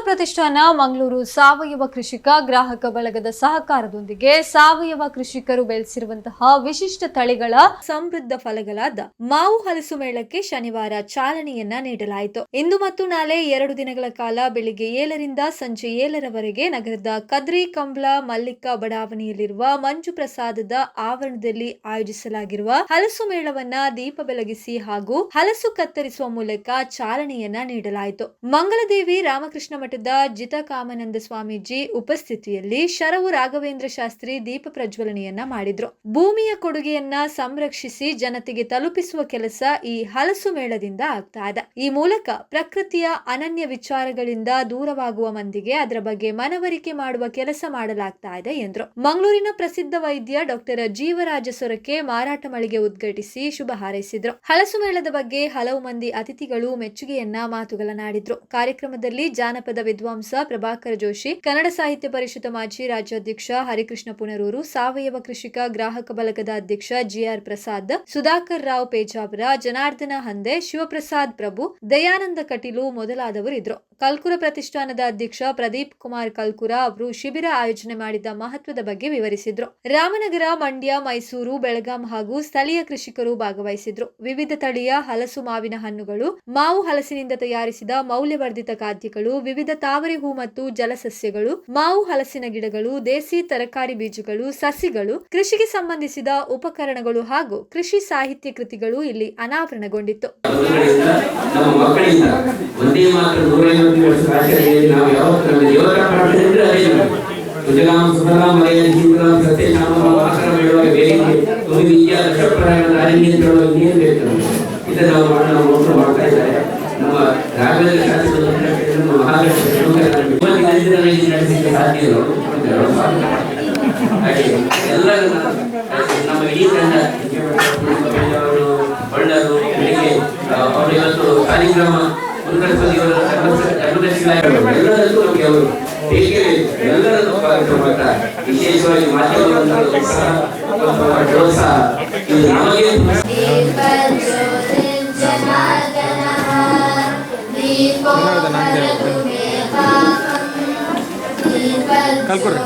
ಪ್ರತಿಷ್ಠಾನ ಮಂಗಳೂರು ಸಾವಯವ ಕೃಷಿಕ ಗ್ರಾಹಕ ಬಳಗದ ಸಹಕಾರದೊಂದಿಗೆ ಸಾವಯವ ಕೃಷಿಕರು ಬೆಳೆಸಿರುವಂತಹ ವಿಶಿಷ್ಟ ತಳಿಗಳ ಸಮೃದ್ಧ ಫಲಗಳಾದ ಮಾವು ಹಲಸು ಮೇಳಕ್ಕೆ ಶನಿವಾರ ಚಾಲನೆಯನ್ನ ನೀಡಲಾಯಿತು. ಇಂದು ಮತ್ತು ನಾಳೆ 2 ದಿನಗಳ ಕಾಲ ಬೆಳಿಗ್ಗೆ 7ರಿಂದ ಸಂಜೆ 7ರವರೆಗೆ ನಗರದ ಕದ್ರಿ ಕಂಬ್ಳ ಮಲ್ಲಿಕಾ ಬಡಾವಣೆಯಲ್ಲಿರುವ ಮಂಜು ಪ್ರಸಾದದ ಆವರಣದಲ್ಲಿ ಆಯೋಜಿಸಲಾಗಿರುವ ಹಲಸು ಮೇಳವನ್ನ ದೀಪ ಬೆಳಗಿಸಿ ಹಾಗೂ ಹಲಸು ಕತ್ತರಿಸುವ ಮೂಲಕ ಚಾಲನೆಯನ್ನ ನೀಡಲಾಯಿತು. ಮಂಗಳದೇವಿ ರಾಮಕೃಷ್ಣ ಮಠದ ಜಿತಕಾಮಾನಂದ ಸ್ವಾಮೀಜಿ ಉಪಸ್ಥಿತಿಯಲ್ಲಿ ಶರವು ರಾಘವೇಂದ್ರ ಶಾಸ್ತ್ರಿ ದೀಪ ಪ್ರಜ್ವಲನೆಯನ್ನ ಮಾಡಿದ್ರು. ಭೂಮಿಯ ಕೊಡುಗೆಯನ್ನ ಸಂರಕ್ಷಿಸಿ ಜನತೆಗೆ ತಲುಪಿಸುವ ಕೆಲಸ ಈ ಹಲಸು ಮೇಳದಿಂದ ಆಗ್ತಾ ಇದೆ. ಈ ಮೂಲಕ ಪ್ರಕೃತಿಯ ಅನನ್ಯ ವಿಚಾರಗಳಿಂದ ದೂರವಾಗುವ ಮಂದಿಗೆ ಅದರ ಬಗ್ಗೆ ಮನವರಿಕೆ ಮಾಡುವ ಕೆಲಸ ಮಾಡಲಾಗ್ತಾ ಇದೆ ಎಂದ್ರು. ಮಂಗಳೂರಿನ ಪ್ರಸಿದ್ಧ ವೈದ್ಯ ಡಾಕ್ಟರ್ ಜೀವರಾಜ ಸೊರಕೆ ಮಾರಾಟ ಮಳಿಗೆ ಉದ್ಘಾಟಿಸಿ ಶುಭ ಹಾರೈಸಿದ್ರು. ಹಲಸು ಮೇಳದ ಬಗ್ಗೆ ಹಲವು ಮಂದಿ ಅತಿಥಿಗಳು ಮೆಚ್ಚುಗೆಯನ್ನ ಮಾತುಗಳನ್ನಾಡಿದ್ರು. ಕಾರ್ಯಕ್ರಮದಲ್ಲಿ ಜಾನಪದ ವಿದ್ವಾಂಸ ಪ್ರಭಾಕರ ಜೋಶಿ, ಕನ್ನಡ ಸಾಹಿತ್ಯ ಪರಿಷತ್ ಮಾಜಿ ರಾಜ್ಯಾಧ್ಯಕ್ಷ ಹರಿಕೃಷ್ಣ ಪುನರೂರು, ಸಾವಯವ ಕೃಷಿಕ ಗ್ರಾಹಕ ಬಳಗದ ಅಧ್ಯಕ್ಷ ಜಿಆರ್ ಪ್ರಸಾದ್, ಸುಧಾಕರ್ ರಾವ್ ಪೇಜಾವರ, ಜನಾರ್ದನ ಹಂದೆ, ಶಿವಪ್ರಸಾದ್ ಪ್ರಭು, ದಯಾನಂದ ಕಟೀಲು ಮೊದಲಾದವರು ಇದ್ರು. ಕಲ್ಕುರ ಪ್ರತಿಷ್ಠಾನದ ಅಧ್ಯಕ್ಷ ಪ್ರದೀಪ್ ಕುಮಾರ್ ಕಲ್ಕುರ ಅವರು ಶಿಬಿರ ಆಯೋಜನೆ ಮಾಡಿದ ಮಹತ್ವದ ಬಗ್ಗೆ ವಿವರಿಸಿದ್ರು. ರಾಮನಗರ, ಮಂಡ್ಯ, ಮೈಸೂರು, ಬೆಳಗಾಂ ಹಾಗೂ ಸ್ಥಳೀಯ ಕೃಷಿಕರು ಭಾಗವಹಿಸಿದ್ರು. ವಿವಿಧ ತಳಿಯ ಹಲಸು ಮಾವಿನ ಹಣ್ಣುಗಳು, ಮಾವು ಹಲಸಿನಿಂದ ತಯಾರಿಸಿದ ಮೌಲ್ಯವರ್ಧಿತ ಖಾದ್ಯಗಳು, ವಿವಿಧ ತಾವರೆ ಹೂ ಮತ್ತು ಜಲಸಸ್ಯಗಳು, ಮಾವು ಹಲಸಿನ ಗಿಡಗಳು, ದೇಸಿ ತರಕಾರಿ ಬೀಜಗಳು, ಸಸಿಗಳು, ಕೃಷಿಗೆ ಸಂಬಂಧಿಸಿದ ಉಪಕರಣಗಳು ಹಾಗೂ ಕೃಷಿ ಸಾಹಿತ್ಯ ಕೃತಿಗಳು ಇಲ್ಲಿ ಅನಾವರಣಗೊಂಡಿತ್ತು. ನಮ್ಮ ಇಡೀ ತಂಡ ಬಳ್ಳರು ಬೆಳಿಗ್ಗೆ ಅವರು ಇವತ್ತು ಕಾರ್ಯಕ್ರಮ ಎಲ್ಲರಲ್ಲೂ ನಮಗೆ ಅವರು ಹೇಗೆ ಎಲ್ಲರನ್ನು ಸ್ವಾಗತ ಮಾಡ್ತಾ ವಿಶೇಷವಾಗಿ ಮಾಧ್ಯಮವನ್ನು ಪ್ರೋತ್ಸಾಹ ಇದು ನಮಗೆ ಕಲ್ಕೊಡ್ರಿ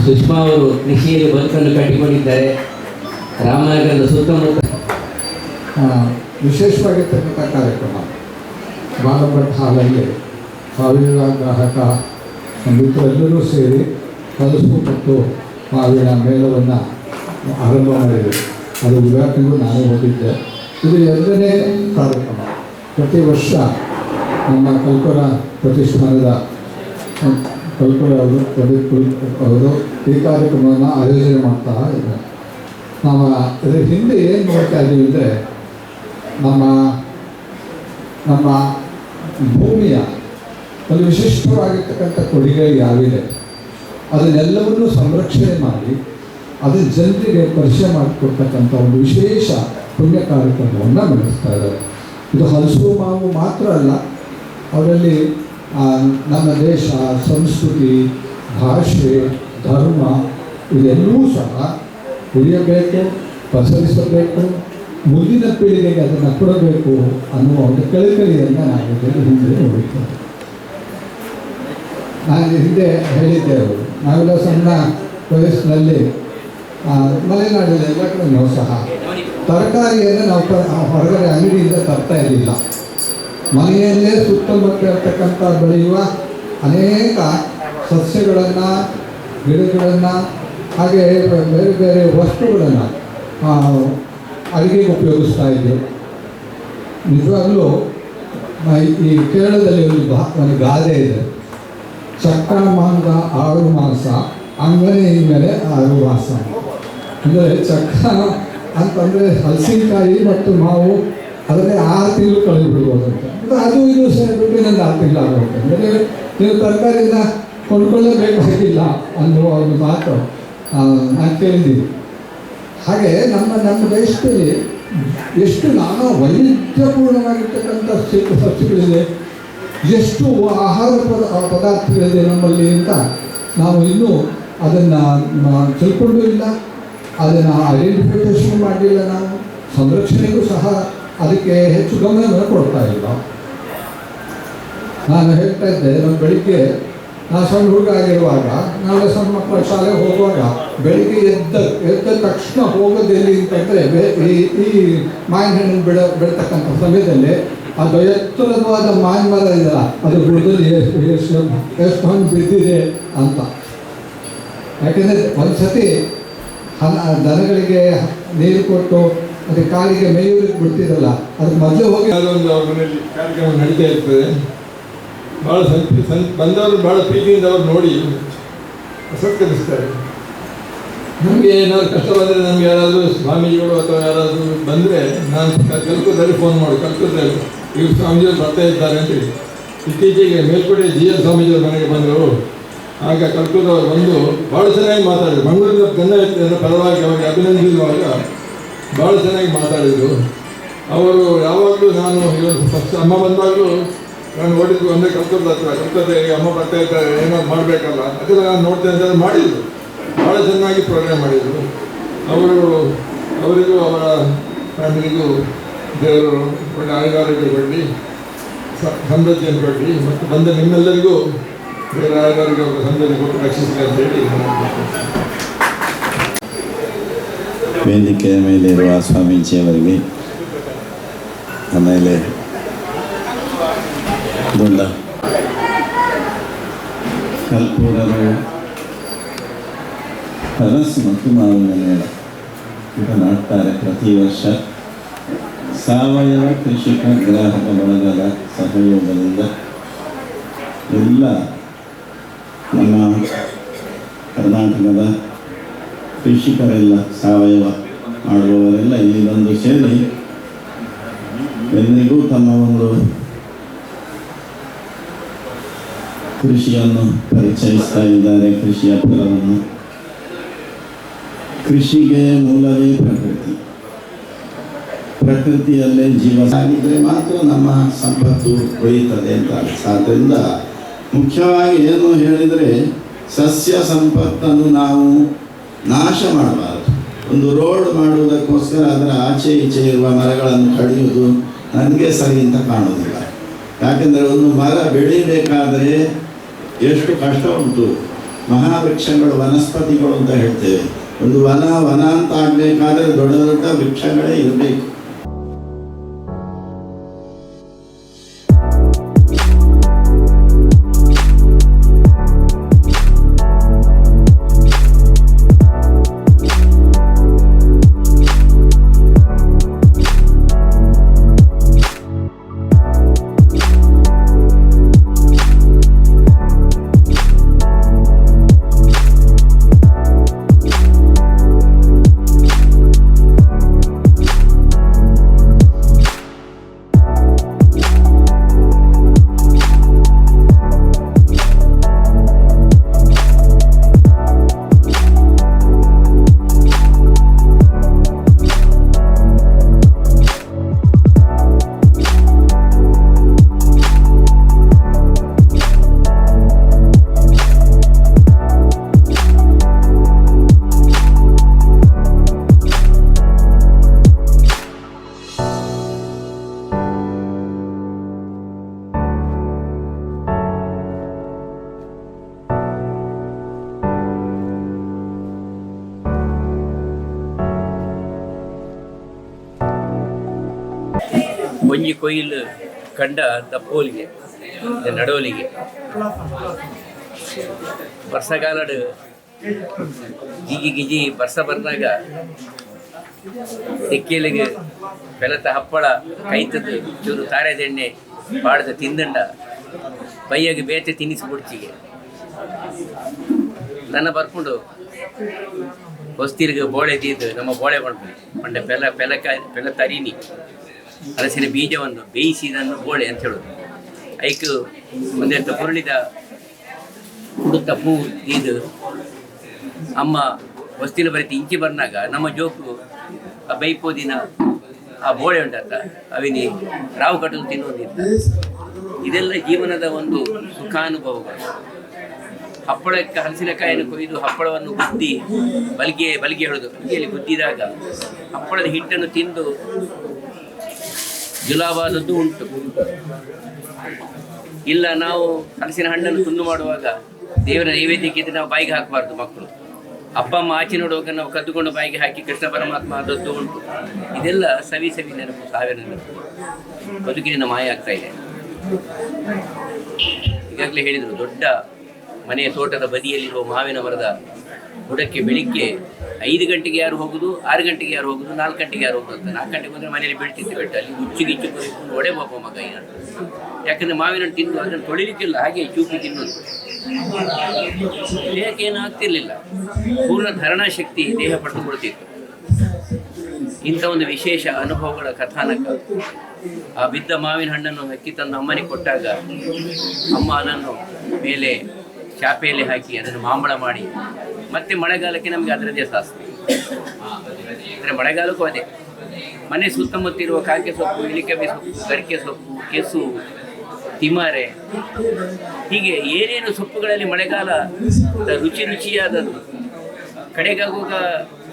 ಸುಷ್ಮಾ ಅವರು ಕೃಷಿಯಲ್ಲಿ ಬದುಕನ್ನು ಕಟ್ಟಿಕೊಂಡಿದ್ದಾರೆ. ರಾಮನಗರದ ಸುತ್ತಮುತ್ತ ವಿಶೇಷವಾಗಿರ್ತಕ್ಕಂಥ ಕಾರ್ಯಕ್ರಮ ಬಾಲಭಟ್ ಹಾಲಲ್ಲಿ ಸಾವಿರ ಗ್ರಾಹಕ ಮಿತ್ರರೆಲ್ಲರೂ ಸೇರಿ ಹಲಸು ಮತ್ತು ಮಾವಿನ ಮೇಳವನ್ನು ಆರಂಭ ಮಾಡಿದರು. ಅದು ಉದ್ಘಾಟನೆಗೂ ನಾನೇ ಹೋಗಿದ್ದೆ. ಇದು 2ನೇ ಕಾರ್ಯಕ್ರಮ. ಪ್ರತಿ ವರ್ಷ ನಮ್ಮ ಕಲ್ಕುರ ಪ್ರತಿಷ್ಠಾನದ ಕಲ್ಕುರ ಅವರು ಪ್ರದೀಪ್ ಅವರು ಈ ಕಾರ್ಯಕ್ರಮವನ್ನು ಆಯೋಜನೆ ಮಾಡ್ತಾ ಇದ್ದಾರೆ. ನಾವು ಇದರ ಹಿಂದೆ ಏನು ನೋಡ್ತಾ ಇದ್ದೀವಿ ಅಂದರೆ ನಮ್ಮ ಭೂಮಿಯ ಒಂದು ವಿಶಿಷ್ಟವಾಗಿರ್ತಕ್ಕಂಥ ಕೊಡುಗೆ ಯಾವಿದೆ ಅದನ್ನೆಲ್ಲವನ್ನೂ ಸಂರಕ್ಷಣೆ ಮಾಡಿ ಅದು ಜನರಿಗೆ ಪರಿಚಯ ಮಾಡಿಕೊಡ್ತಕ್ಕಂಥ ಒಂದು ವಿಶೇಷ ಪುಣ್ಯ ಕಾರ್ಯಕ್ರಮವನ್ನು ನಡೆಸ್ತಾ ಇದ್ದಾರೆ. ಇದು ಹಲಸು ಮಾವು ಮಾತ್ರ ಅಲ್ಲ, ಅವರಲ್ಲಿ ನಮ್ಮ ದೇಶ, ಸಂಸ್ಕೃತಿ, ಭಾಷೆ, ಧರ್ಮ ಇದೆಲ್ಲವೂ ಸಹ ಉಳಿಯಬೇಕು, ಪಸರಿಸಬೇಕು, ಮುಂದಿನ ಪೀಳಿಗೆಗೆ ಅದನ್ನು ಕೊಡಬೇಕು ಅನ್ನುವ ಒಂದು ಕಳಕಳಿಯನ್ನು ನಾವು ಹಿಂದೆ ನೋಡುತ್ತೇವೆ. ನಾನು ಹಿಂದೆ ಹೇಳಿದ್ದೆವು, ನಾವೆಲ್ಲ ಸಣ್ಣ ವಯಸ್ಸಿನಲ್ಲಿ ಮಲೆನಾಡಿನ ಎಲ್ಲ ಕಡೆಯೂ ಸಹ ತರಕಾರಿಯನ್ನು ನಾವು ಹೊರಗಡೆ ಅಂಗಡಿಯಿಂದ ತರ್ತಾ ಇರಲಿಲ್ಲ. ಮನೆಯಲ್ಲೇ ಸುತ್ತಮುತ್ತ ಇರ್ತಕ್ಕಂಥ ಬೆಳೆಯುವ ಅನೇಕ ಸಸ್ಯಗಳನ್ನು, ಗಿಡಗಳನ್ನು, ಹಾಗೆ ಬೇರೆ ಬೇರೆ ವಸ್ತುಗಳನ್ನು ಅಡುಗೆಗೆ ಉಪಯೋಗಿಸ್ತಾ ಇದ್ದರು. ನಿಜವಾಗಲೂ ಈ ಕೇರಳದಲ್ಲಿ ಒಂದು ಗಾದೆ ಇದೆ, ಚಕ್ಕ ಮಾಂಗ 6 ಮಾಸ, ಅಂಗನೆ ಇಂಗನೆ 6 ಮಾಸ. ಅಂದರೆ ಚಕ್ಕ ಅಂತಂದರೆ ಹಲಸಿನಕಾಯಿ ಮತ್ತು ಮಾವು ಅದನ್ನೇ 6 ತಿಂಗಳು ಕಳೆದುಬಿಡ್ಬೋದಂತೆ. ಅದು ಇದು ದುಡ್ಡಿನಿಂದ 6 ತಿಂಗಳು ಆಗುತ್ತೆ. ಅಂದರೆ ನೀವು ತರಕಾರಿನ ಕೊಂಡ್ಕೊಳ್ಳೇಬೇಕಾಗಿಲ್ಲ ಅನ್ನುವ ಒಂದು ಮಾತು ನಾನು ಕೇಳಿದ್ದೀನಿ. ಹಾಗೆ ನಮ್ಮ ದೇಶದಲ್ಲಿ ಎಷ್ಟು ನಾನಾ ವೈವಿಧ್ಯಪೂರ್ಣವಾಗಿರ್ತಕ್ಕಂಥ ಸಸ್ಯಗಳಿದೆ, ಎಷ್ಟು ಆಹಾರ ಪದಾರ್ಥಗಳಿದೆ ನಮ್ಮಲ್ಲಿ ಅಂತ ನಾವು ಇನ್ನೂ ಅದನ್ನು ತಿಳ್ಕೊಂಡು ಇಲ್ಲ, ಅದನ್ನು ಐಡೆಂಟಿಫಿಕೇಷನ್ ಮಾಡಲಿಲ್ಲ. ನಾವು ಸಂರಕ್ಷಣೆಗೂ ಸಹ ಅದಕ್ಕೆ ಹೆಚ್ಚು ಗಮನವನ್ನು ಕೊಡ್ತಾ ಇಲ್ಲ. ನಾನು ಹೇಳ್ತಾ ಇದ್ದೆ, ನಮ್ಮ ಬೆಳಿಗ್ಗೆ ನಾನು ಸಣ್ಣ ಹುಡುಗ ಆಗಿರುವಾಗ, ನಾಳೆ ಸಣ್ಣ ಮಕ್ಕಳ ಶಾಲೆಗೆ ಹೋಗುವಾಗ ಬೆಳಿಗ್ಗೆ ಎದ್ದ ತಕ್ಷಣ ಹೋಗೋದೆಲ್ಲಿ ಅಂತಂದರೆ ಈ ಮಾವಿನ ಹಣ್ಣು ಬೆಳತಕ್ಕಂಥ ಸಮಯದಲ್ಲಿ ಅದು ಎತ್ತರವಾದ ಮಾವಿನ ಮರ ಇದೆಯಲ್ಲ, ಅದು ಬುಡದಲ್ಲಿ ಎಷ್ಟು ಹಣ್ಣು ಬಿದ್ದಿದೆ ಅಂತ. ಯಾಕೆಂದರೆ ಒಂದು ಸತಿ ದನಗಳಿಗೆ ನೀರು ಕೊಟ್ಟು ಅದಕ್ಕೆ ಕಾಲಿಗೆ ಮೇಯುವುದಕ್ಕೆ ಬಿಡ್ತಿರಲ್ಲ, ಅದಕ್ಕೆ ಮೊದಲೇ ಹೋಗಿ ಒಂದು ಅವ್ರ ಮನೆಯಲ್ಲಿ ಕಾರ್ಯಕ್ರಮ ನಡೀತಾ ಇರ್ತದೆ. ಭಾಳ ಬಂದವರು ಭಾಳ ಪ್ರೀತಿಯಿಂದ ಅವ್ರು ನೋಡಿ ಸತ್ಕರಿಸ್ತಾರೆ. ನಮಗೆ ಏನಾದ್ರು ಕಷ್ಟ ಬಂದರೆ, ನಮ್ಗೆ ಯಾರಾದರೂ ಸ್ವಾಮೀಜಿಗಳು ಅಥವಾ ಯಾರಾದರೂ ಬಂದರೆ ನಾನು ಕಲ್ಕುದಲ್ಲಿ ಫೋನ್ ಮಾಡಿ, ಕಲ್ಕುದಲ್ಲಿ ಇವ್ರು ಸ್ವಾಮೀಜಿಯವರು ಬರ್ತಾ ಇದ್ದಾರೆ ಅಂತೇಳಿ. ಇತ್ತೀಚೆಗೆ ಮೇಲ್ಕೋಟೆ GL ಸ್ವಾಮೀಜಿಯವ್ರ ಮನೆಗೆ ಬಂದರು. ಆಗ ಕಲ್ಕುದವ್ರು ಬಂದು ಭಾಳ ಚೆನ್ನಾಗಿ ಮಾತಾಡಿದ್ರು. ಮಂಗಳೂರಿನ ಗಂಧ ಪರವಾಗಿ ಅವರಿಗೆ ಅಭಿನಂದಿಸುವಾಗ ಭಾಳ ಚೆನ್ನಾಗಿ ಮಾತಾಡಿದರು. ಅವರು ಯಾವಾಗಲೂ ನಾನು ಫಸ್ಟ್ ಅಮ್ಮ ಬಂದಾಗಲೂ ನಾನು ಓಡಿದ್ದು ಅಂದರೆ ಕಲ್ಕತ್ತೆ ಅಮ್ಮ ಬರ್ತಾ ಇದ್ದಾರೆ, ಏನಾದ್ರು ಮಾಡಬೇಕಲ್ಲ, ಅದೆಲ್ಲ ನಾನು ನೋಡ್ತೇನೆ ಅಂತ ಮಾಡಿದರು. ಭಾಳ ಚೆನ್ನಾಗಿ ಪ್ರೋಗ್ರಾಮ್ ಮಾಡಿದರು. ಅವರಿಗೂ ಅವರ ಫ್ಯಾಮಿಲಿಗೂ ದೇವರು ಒಳ್ಳೆ ಆಯುರಾರೋಗ್ಯ ಕೊಡಲಿ, ಸಮೃದ್ಧಿಯನ್ನು ಕೊಡಲಿ, ಮತ್ತು ಬಂದ ನಿಮ್ಮೆಲ್ಲರಿಗೂ ಬೇರೆ ಆಯುರಾರೋಗ್ಯ ಸಮೃದ್ಧಿ ಕೊಟ್ಟು ರಕ್ಷಿಸಲಿ ಅಂತೇಳಿ ವೇದಿಕೆಯ ಮೇಲೆ ಇರುವ ಸ್ವಾಮೀಜಿಯವರಿಗೆ, ಆಮೇಲೆ ದೊಡ್ಡ ಕಲ್ಪೂರರು ಹಲಸು ಮತ್ತು ಮಾವಿನ ಮೇಳ ಮಾತಾಡ್ತಾರೆ. ಪ್ರತಿ ವರ್ಷ ಸಾವಯವ ಕೃಷಿಕ ಗ್ರಾಹಕ ಬಳಗದ ಸಹಯೋಗದಿಂದ ಎಲ್ಲ ನಮ್ಮ ಕರ್ನಾಟಕದ ಕೃಷಿಕರೆಲ್ಲ, ಸಾವಯವ ಮಾಡುವವರೆಲ್ಲ ಇಲ್ಲಿ ಬಂದು ಸೇರಿ ಎಲ್ಲರಿಗೂ ತಮ್ಮ ಒಂದು ಕೃಷಿಯನ್ನು ಪರಿಚಯಿಸ್ತಾ ಇದ್ದಾರೆ. ಕೃಷಿಯ ಫಲವನ್ನು, ಕೃಷಿಗೆ ಮೂಲವೇ ಪ್ರಕೃತಿ, ಪ್ರಕೃತಿಯಲ್ಲೇ ಜೀವ ಸಾಗಿದ್ರೆ ಮಾತ್ರ ನಮ್ಮ ಸಂಪತ್ತು ಉಳಿಯುತ್ತದೆ ಅಂತ. ಆದ್ದರಿಂದ ಮುಖ್ಯವಾಗಿ ಏನು ಹೇಳಿದರೆ, ಸಸ್ಯ ಸಂಪತ್ತನ್ನು ನಾವು ನಾಶ ಮಾಡಬಾರದು. ಒಂದು ರೋಡ್ ಮಾಡುವುದಕ್ಕೋಸ್ಕರ ಅದರ ಆಚೆ ಈಚೆ ಇರುವ ಮರಗಳನ್ನು ಕಡಿಯುವುದು ನನಗೆ ಸರಿ ಅಂತ ಕಾಣುವುದಿಲ್ಲ. ಯಾಕೆಂದರೆ ಒಂದು ಮರ ಬೆಳೀಬೇಕಾದರೆ ಎಷ್ಟು ಕಷ್ಟ ಉಂಟು. ಮಹಾವೃಕ್ಷಗಳು, ವನಸ್ಪತಿಗಳು ಅಂತ ಹೇಳ್ತೇವೆ. ಒಂದು ವನ ಅಂತ ಆಗಬೇಕಾದ್ರೆ ದೊಡ್ಡ ದೊಡ್ಡ ವೃಕ್ಷಗಳೇ ಇರಬೇಕು. ಒಂಜಿ ಕೊಯ್ಲು ಕಂಡ ದಪ್ಪೋಲಿಗೆ ನಡೋಲಿಗೆ ವರ್ಷಗಾಲಡು ಗಿಜಿ ಗಿಜಿ ಬರ್ಸ ಬರ್ನಾಗ ತೆಕ್ಕೇಲಿಗೆ ಬೆಲತ ಹಪ್ಪಳ ಕೈತದ್ದು ಚೂರು ತಾರೆದೆಣ್ಣೆ ಬಾಡ್ದ ತಿಂದಂಡ ಬೈಯಾಗಿ ಬೇತೆ ತಿನ್ನಿಸಿ ಬುಡ್ಚಿಗೆ ನನ್ನ ಬರ್ಕೊಂಡು ಹೊಸ್ತಿರ್ಗೆ ಬೋಳೆ ತೀದ್ದು ನಮ್ಮ ಬೋಳೆ ಮಾಡ್ಕೊಂಡು ಪಂಡ ಬೆಲ ತರೀನಿ ಹಲಸಿನ ಬೀಜವನ್ನು ಬೇಯಿಸಿದನ್ನು ಬೋಳೆ ಅಂತ ಹೇಳೋದು. ಐಕು ಒಂದೆರಡು ಪುರುಳಿದ ಉಡುತ್ತ ಪೂ ಇದು ಅಮ್ಮ ಹೊಸ್ತಿನ ಬರೀತಿ ಇಂಚಿ ಬರ್ನಾಗ ನಮ್ಮ ಜೋಕು ಆ ಬೈಪೋದಿನ ಆ ಬೋಳೆ ಉಂಟಂತ ಅವಿನಿ ರಾವು ಕಟ್ಟಲು ತಿನ್ನೋದಿಲ್ಲ. ಇದೆಲ್ಲ ಜೀವನದ ಒಂದು ಸುಖಾನುಭವಗಳು. ಹಪ್ಪಳಕ್ಕೆ ಹಲಸಿನಕಾಯಿಯನ್ನು ಕೊಯ್ದು ಹಪ್ಪಳವನ್ನು ಗುದ್ದಿ ಬಲ್ಗೆ ಹೇಳೋದು, ಬಲ್ಗೆಯಲ್ಲಿ ಗುದ್ದಿದಾಗ ಹಪ್ಪಳದ ಹಿಟ್ಟನ್ನು ತಿಂದು ಜುಲಾವಾದದ್ದು ಉಂಟು. ಇಲ್ಲ ನಾವು ಹಲಸಿನ ಹಣ್ಣನ್ನು ತುಂಡು ಮಾಡುವಾಗ ದೇವರ ನೈವೇದ್ಯಕ್ಕೆ ನಾವು ಬಾಯಿಗೆ ಹಾಕಬಾರ್ದು. ಮಕ್ಕಳು ಅಪ್ಪ ಅಮ್ಮ ಆಚೆ ನೋಡುವಾಗ ನಾವು ಕದ್ದುಕೊಂಡು ಬಾಯಿಗೆ ಹಾಕಿ ಕೃಷ್ಣ ಪರಮಾತ್ಮ ಆದದ್ದು ಉಂಟು. ಇದೆಲ್ಲ ಸವಿ ನೆನಪು, ಸಾವಿರ ನೆನಪು, ಬದುಕಿನಿಂದ ಮಾಯ ಆಗ್ತಾ ಇದೆ. ಈಗಾಗಲೇ ಹೇಳಿದರು, ದೊಡ್ಡ ಮನೆಯ ತೋಟದ ಬದಿಯಲ್ಲಿರುವ ಮಾವಿನ ಮರದ ಬುಡಕ್ಕೆ ಬೆಳಿಗ್ಗೆ 5 ಗಂಟೆಗೆ ಯಾರು ಹೋಗುದು, 6 ಗಂಟೆಗೆ ಯಾರು ಹೋಗುದು, 4 ಗಂಟೆಗೆ ಯಾರು ಹೋಗುದು ಅಂತ. 4 ಗಂಟೆಗೆ ಹೋದರೆ ಮನೆಯಲ್ಲಿ ಬೀಳ್ತಿತ್ತು ಬೆಟ್ಟ, ಅಲ್ಲಿ ಹುಚ್ಚುಗಿಚ್ಚು ಕೊಯ್ಕೊಂಡು ಒಡೆ ಪಾಪ ಮಗ ಏನು. ಯಾಕಂದರೆ ಮಾವಿನ ತಿಂದು ಅದನ್ನು ತೊಳಿಲಿಕ್ಕಿಲ್ಲ, ಹಾಗೆ ಚೂಪಿ ತಿನ್ನೋದು. ದೇಹಕ್ಕೇನು ಆಗ್ತಿರ್ಲಿಲ್ಲ, ಪೂರ್ಣ ಧಾರಣಾ ಶಕ್ತಿ ದೇಹ ಪಡೆದುಕೊಳ್ತಿತ್ತು. ಇಂಥ ಒಂದು ವಿಶೇಷ ಅನುಭವಗಳ ಕಥಾನಕ. ಆ ಬಿದ್ದ ಮಾವಿನ ಹಣ್ಣನ್ನು ಹಕ್ಕಿ ತಂದು ಅಮ್ಮನಿಗೆ ಕೊಟ್ಟಾಗ ಅಮ್ಮ ಅದನ್ನು ಮೇಲೆ ಚಾಪೆಯಲ್ಲಿ ಹಾಕಿ ಅದನ್ನು ಮಾಂಬಳ ಮಾಡಿ, ಮತ್ತೆ ಮಳೆಗಾಲಕ್ಕೆ ನಮಗೆ ಅದರದ್ದೇ ಶಾಸ್ತಿ. ಅಂದರೆ ಮಳೆಗಾಲಕ್ಕೂ ಅದೇ, ಮನೆ ಸುತ್ತಮುತ್ತಿರುವ ಕಾಗೆ ಸೊಪ್ಪು, ಇಲಿಕಬ್ಬಿ ಸೊಪ್ಪು, ಗರಿಕೆ ಸೊಪ್ಪು, ಕೆಸು, ತಿಮರೆ, ಹೀಗೆ ಏನೇನು ಸೊಪ್ಪುಗಳಲ್ಲಿ ಮಳೆಗಾಲ ರುಚಿಯಾದದ್ದು. ಕಡೆಗಾಗುವಾಗ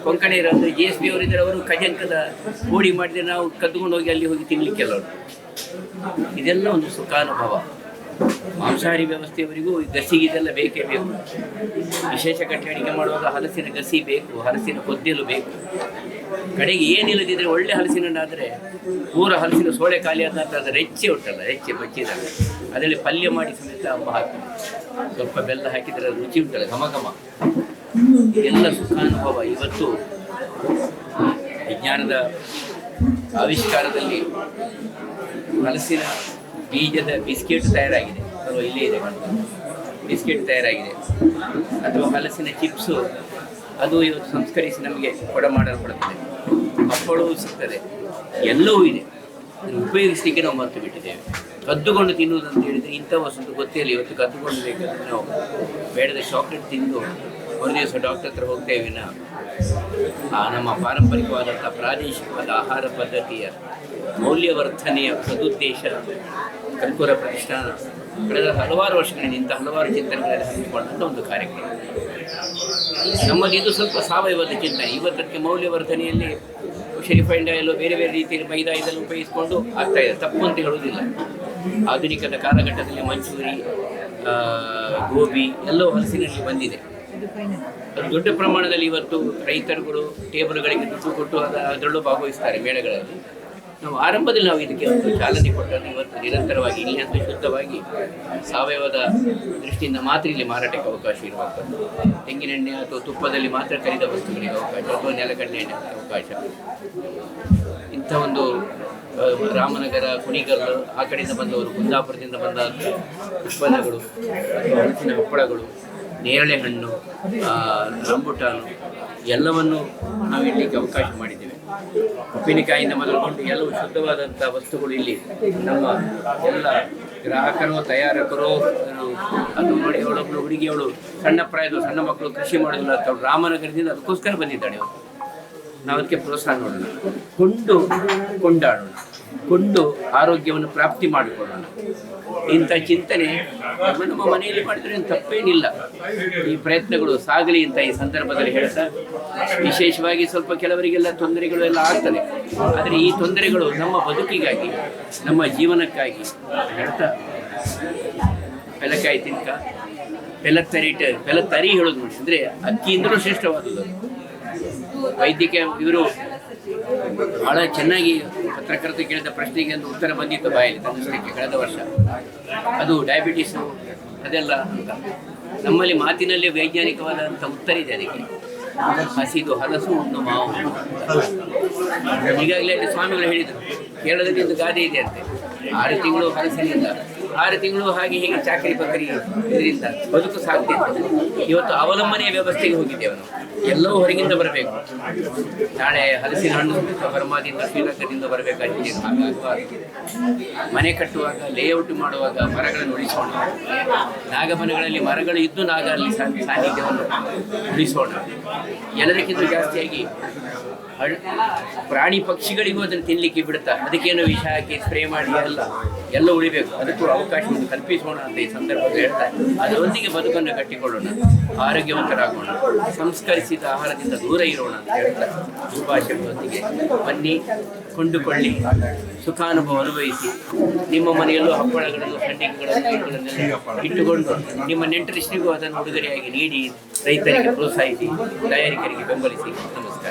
ಕೊಂಕಣಿಯರು ಅಂದರೆ JSB ಅವರಿದ್ದರೆ ಅವರು ಕಜಂಕದ ಹೋಳಿ ಮಾಡಿದರೆ ನಾವು ಕದ್ದುಕೊಂಡು ಹೋಗಿ ಅಲ್ಲಿ ಹೋಗಿ ತಿನ್ನಲಿಕ್ಕೆಲ್ಲ ಉಂಟು. ಇದೆಲ್ಲ ಒಂದು ಸುಖಾನುಭವ. ಮಾಂಸಾಹಾರಿ ವ್ಯವಸ್ಥೆಯವರಿಗೂ ಗಸಿಗೆ ಇದೆಲ್ಲ ಬೇಕೇ ಬೇಕು. ವಿಶೇಷ ಕಟ್ಟೆ ಅಡಿಗೆ ಮಾಡುವಾಗ ಹಲಸಿನ ಗಸಿ ಬೇಕು, ಹಲಸಿನ ಕೊದ್ದೆಲು ಬೇಕು. ಕಡೆಗೆ ಏನಿಲ್ಲದಿದ್ದರೆ ಒಳ್ಳೆ ಹಲಸಿನ ಹಣ್ಣಾದರೆ ಪೂರ ಹಲಸಿನ ಸೋಳೆ ಖಾಲಿ ಆದ ನಂತರ ಅದು ರೆಚ್ಚೆ ಉಂಟಲ್ಲ, ರೆಚ್ಚೆ ಬಚ್ಚಿದಾಗ ಅದರಲ್ಲಿ ಪಲ್ಯ ಮಾಡಿ ಸಮೇತ ಅಮ್ಮ ಹಾಕಿ ಸ್ವಲ್ಪ ಬೆಲ್ಲ ಹಾಕಿದರೆ ಅದು ರುಚಿ ಉಂಟಲ್ಲ, ಘಮ. ಇದೆಲ್ಲ ಸುಖಾನುಭವ. ಇವತ್ತು ವಿಜ್ಞಾನದ ಆವಿಷ್ಕಾರದಲ್ಲಿ ಹಲಸಿನ ಬೀಜದ ಬಿಸ್ಕೆಟ್ ತಯಾರಾಗಿದೆ, ಅಥವಾ ಇಲ್ಲೇ ಇದೆ ಬಿಸ್ಕೆಟ್ ತಯಾರಾಗಿದೆ, ಅಥವಾ ಹಲಸಿನ ಚಿಪ್ಸು ಅದು ಇವತ್ತು ಸಂಸ್ಕರಿಸಿ ನಮಗೆ ಮಾಡಲ್ಪಡುತ್ತದೆ. ಹಪ್ಪಳವೂ ಸಿಗ್ತದೆ, ಎಲ್ಲವೂ ಇದೆ. ಉಪಯೋಗಿಸಲಿಕ್ಕೆ ನಾವು ಮರೆತು ಬಿಟ್ಟಿದ್ದೇವೆ. ಕದ್ದುಕೊಂಡು ತಿನ್ನುವುದು ಅಂತ ಹೇಳಿದರೆ ಇಂಥ ವಸ್ತು ಗೊತ್ತಿಲ್ಲ. ಇವತ್ತು ಕದ್ದುಕೊಂಡು ಬೇಕಾದರೆ ನಾವು ಬೇಡದ ಚಾಕ್ಲೇಟ್ ತಿಂದು ಒಂದು ದಿವಸ ಡಾಕ್ಟರ್ ಹತ್ರ ಹೋಗ್ತೇವೆ. ನಮ್ಮ ಪಾರಂಪರಿಕವಾದಂಥ ಪ್ರಾದೇಶಿಕವಾದ ಆಹಾರ ಪದ್ಧತಿಯ ಮೌಲ್ಯವರ್ಧನೆಯ ಸದುದ್ದೇಶ ಕರ್ಕೂರ ಪ್ರತಿಷ್ಠಾನ ಕಳೆದ ಹಲವಾರು ವರ್ಷಗಳಿಂದ ಇಂಥ ಹಲವಾರು ಚಿಂತನೆಗಳಲ್ಲಿ ಹಮ್ಮಿಕೊಂಡಂಥ ಒಂದು ಕಾರ್ಯಕ್ರಮ. ನಮ್ಮದು ಇದು ಸ್ವಲ್ಪ ಸಾವಯವದ ಚಿಂತನೆ. ಇವತ್ತಕ್ಕೆ ಮೌಲ್ಯವರ್ಧನೆಯಲ್ಲಿ ರಿಫೈಂಡ್ ಆಯಿಲು ಬೇರೆ ರೀತಿಯಲ್ಲಿ ಮೈದಾ ಇದನ್ನು ಉಪಯೋಗಿಸಿಕೊಂಡು ಆಗ್ತಾಯಿದೆ, ತಪ್ಪು ಅಂತ ಹೇಳುವುದಿಲ್ಲ. ಆಧುನಿಕದ ಕಾಲಘಟ್ಟದಲ್ಲಿ ಮಂಚೂರಿ, ಗೋಬಿ ಎಲ್ಲವೂ ಹಲಸಿನಲ್ಲಿ ಬಂದಿದೆ. ಅದು ದೊಡ್ಡ ಪ್ರಮಾಣದಲ್ಲಿ ಇವತ್ತು ರೈತರುಗಳು ಟೇಬಲ್ಗಳಿಗೆ ದುಡ್ಡು ಕೊಟ್ಟು ಅದರಲ್ಲೂ ಭಾಗವಹಿಸ್ತಾರೆ ಮೇಳಗಳಲ್ಲಿ. ನಾವು ಆರಂಭದಲ್ಲಿ ಇದಕ್ಕೆ ಒಂದು ಚಾಲನೆ ಕೊಟ್ಟರೆ ಇವತ್ತು ನಿರಂತರವಾಗಿ ಇಲ್ಲಿ ಅಂತ ಶುದ್ಧವಾಗಿ ಸಾವಯವದ ದೃಷ್ಟಿಯಿಂದ ಮಾತ್ರ ಇಲ್ಲಿ ಮಾರಾಟಕ್ಕೆ ಅವಕಾಶ ಇರುವಂಥದ್ದು. ತೆಂಗಿನೆಣ್ಣೆ ಅಥವಾ ತುಪ್ಪದಲ್ಲಿ ಮಾತ್ರ ಕರಿದ ವಸ್ತುಗಳಿಗೆ ಅವಕಾಶ, ಅಥವಾ ನೆಲಗಡಲೆ ಎಣ್ಣೆ ಅವಕಾಶ. ಇಂಥ ಒಂದು ರಾಮನಗರ, ಕುಣಿಗಲ್ಲು ಆ ಕಡೆಯಿಂದ ಬಂದವರು, ಕುಂದಾಪುರದಿಂದ ಬಂದ ಉತ್ಪನ್ನಗಳು ಅಥವಾ ಹಲಸಿನ ಹಪ್ಪಳಗಳು, ನೇರಳೆ ಹಣ್ಣು, ರಂಬುಟಾನು ಎಲ್ಲವನ್ನು ನಾವು ಇಡಲಿಕ್ಕೆ ಅವಕಾಶ ಮಾಡಿದ್ದೇವೆ. ಉಪ್ಪಿನಕಾಯಿಯಿಂದ ಮೊದಲುಗೊಂಡು ಎಲ್ಲವೂ ಶುದ್ಧವಾದಂಥ ವಸ್ತುಗಳು ಇಲ್ಲಿ ನಮ್ಮ ಎಲ್ಲ ಗ್ರಾಹಕರು, ತಯಾರಕರು. ಅದು ನೋಡಿ, ಅವಳೊಬ್ಬಳು ಹುಡುಗಿಯವಳು ಸಣ್ಣ ಪ್ರಾಯದ ಸಣ್ಣ ಮಕ್ಕಳು ಕೃಷಿ ಮಾಡೋದಿಲ್ಲ ಅಂತ ರಾಮನಗರದಿಂದ ಅದಕ್ಕೋಸ್ಕರ ಬಂದಿದ್ದಾಳೆ. ನಾವು ಅದಕ್ಕೆ ಪ್ರೋತ್ಸಾಹ ನೋಡೋಣ, ಕೊಂಡಾಡೋಣ, ಕೊಂಡು ಆರೋಗ್ಯವನ್ನು ಪ್ರಾಪ್ತಿ ಮಾಡಿಕೊಳ್ಳೋಣ. ಇಂಥ ಚಿಂತನೆ ನಮ್ಮ ಮನೆಯಲ್ಲಿ ಮಾಡಿದ್ರೆ ತಪ್ಪೇನಿಲ್ಲ. ಈ ಪ್ರಯತ್ನಗಳು ಸಾಗಲಿ ಅಂತ ಈ ಸಂದರ್ಭದಲ್ಲಿ ಹೇಳ್ತಾ, ವಿಶೇಷವಾಗಿ ಸ್ವಲ್ಪ ಕೆಲವರಿಗೆಲ್ಲ ತೊಂದರೆಗಳು ಎಲ್ಲ ಆಗ್ತದೆ. ಆದರೆ ಈ ತೊಂದರೆಗಳು ನಮ್ಮ ಬದುಕಿಗಾಗಿ, ನಮ್ಮ ಜೀವನಕ್ಕಾಗಿ ಹೇಳ್ತಾ, ಬೆಲಕಾಯಿ ತಿನ್ಕ, ಬೆಲತರಿ ಹೇಳೋದು ನೋಡಿ, ಅಂದರೆ ಅಕ್ಕಿಯಿಂದಲೂ ಶ್ರೇಷ್ಠವಾದದ್ದು. ವೈದ್ಯಕೀಯ ಇವರು ಭಾಳ ಚೆನ್ನಾಗಿ ಪತ್ರಕರ್ತರು ಕೇಳಿದ ಪ್ರಶ್ನೆಗೆ ಒಂದು ಉತ್ತರ ಬಂದಿತ್ತು ಬಾಯಲ್ಲಿ ತನ್ನಷ್ಟಕ್ಕೆ ಕಳೆದ ವರ್ಷ. ಅದು ಡಯಾಬಿಟಿಸು ಅದೆಲ್ಲ ಅಂತ. ನಮ್ಮಲ್ಲಿ ಮಾತಿನಲ್ಲಿ ವೈಜ್ಞಾನಿಕವಾದಂಥ ಉತ್ತರ ಇದೆ ಅದಕ್ಕೆ. ಹಸಿದು ಹಲಸು ಉಣ್ಣು ಮಾವು. ಈಗಾಗಲೇ ಸ್ವಾಮಿಗಳು ಹೇಳಿದರು, ಕೇರಳದಲ್ಲಿ ಒಂದು ಗಾದೆ ಇದೆ ಅಂತೆ, 6 ತಿಂಗಳು ಹಲಸಿನಿಂದ 6 ತಿಂಗಳು ಹಾಗೆ ಹೀಗೆ ಚಾಕರಿ ಬಕರಿ ಇದರಿಂದ ಬದುಕು ಸಾಗ್ತಿತ್ತು. ಇವತ್ತು ಅವಲಂಬನೆಯ ವ್ಯವಸ್ಥೆಗೆ ಹೋಗಿದ್ದೇವೆ ನಾವು. ಎಲ್ಲವೂ ಹೊರಗಿಂದ ಬರಬೇಕು. ನಾಳೆ ಹಲಸಿನ ಹಣ್ಣು ಬರ್ಮಾದಿಂದ ಶ್ರೀಲಂಕಾದಿಂದ ಬರಬೇಕಾಗಿದೆ. ಹಾಗಾಗುವಾಗ ಮನೆ ಕಟ್ಟುವಾಗ, ಲೇಔಟ್ ಮಾಡುವಾಗ ಮರಗಳನ್ನು ಉಳಿಸೋಣ. ನಾಗಮನೆಗಳಲ್ಲಿ ಮರಗಳು ಇದ್ದು ನಾಗ ಅಲ್ಲಿ ಸಾನ್ನಿಧ್ಯವನ್ನು ಉಳಿಸೋಣ. ಎಲ್ಲದಕ್ಕಿಂತ ಜಾಸ್ತಿಯಾಗಿ ಪ್ರಾಣಿ ಪಕ್ಷಿಗಳಿಗೂ ಅದನ್ನು ತಿನ್ನಲಿಕ್ಕೆ ಬಿಡುತ್ತಾ, ಅದಕ್ಕೇನು ವಿಷ ಹಾಕಿ ಸ್ಪ್ರೇ ಮಾಡಿ ಎಲ್ಲ ಉಳಿಬೇಕು. ಅದಕ್ಕೂ ಅವಕಾಶವನ್ನು ಕಲ್ಪಿಸೋಣ ಅಂತ ಈ ಸಂದರ್ಭದಲ್ಲಿ ಹೇಳ್ತಾ, ಅದರೊಂದಿಗೆ ಬದುಕನ್ನು ಕಟ್ಟಿಕೊಳ್ಳೋಣ, ಆರೋಗ್ಯವಂತರಾಗೋಣ, ಸಂಸ್ಕರಿಸಿದ ಆಹಾರದಿಂದ ದೂರ ಇರೋಣ ಅಂತ ಹೇಳ್ತಾ ಶುಭಾಶಯಗಳೊಂದಿಗೆ ಬನ್ನಿ, ಕೊಂಡುಕೊಳ್ಳಿ, ಸುಖಾನುಭವ ಅನುಭವಿಸಿ. ನಿಮ್ಮ ಮನೆಯಲ್ಲೂ ಹಪ್ಪಳಗಳನ್ನು, ಸಂಡಿಗೆಗಳನ್ನು ಇಟ್ಟುಕೊಂಡು ನಿಮ್ಮ ನೆಂಟರಿಷ್ಟಿಗೂ ಅದನ್ನು ಉಡುಗೊರೆಯಾಗಿ ನೀಡಿ ರೈತರಿಗೆ ಪ್ರೋತ್ಸಾಹಿಸಿ, ತಯಾರಿಕರಿಗೆ ಬೆಂಬಲಿಸಿ. ನಮಸ್ಕಾರ.